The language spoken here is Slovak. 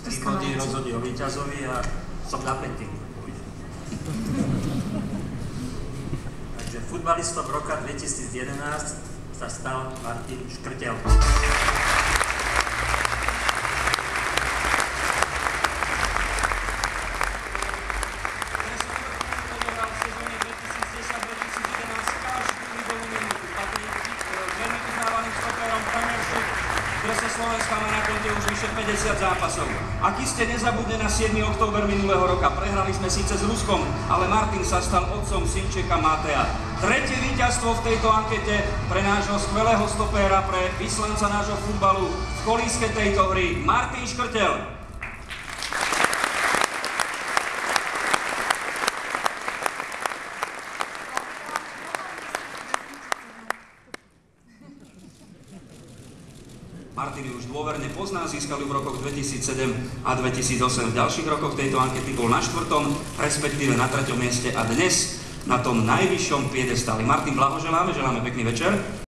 Východí rozhodí o víťazovi a som napätý. Takže futbalistom roka 2011 sa stal Martin Škrtel. Slovenska má na konte už vyše 50 zápasov. Ak iste nezabudne na 7. október minulého roka, prehrali sme síce s Ruskom, ale Martin sa stal otcom synčeka Matea. Tretie víťazstvo v tejto ankete pre nášho skvelého stopéra, pre vyslanca nášho futbalu v kolíske tejto hry, Martin Škrtel. Martin už dôverne pozná, získal ju v rokoch 2007 a 2008. V ďalších rokoch tejto ankety bol na 4., respektíve na 3. mieste a dnes na tom najvyššom piedestáli. Martin, blahoželáme, želáme pekný večer.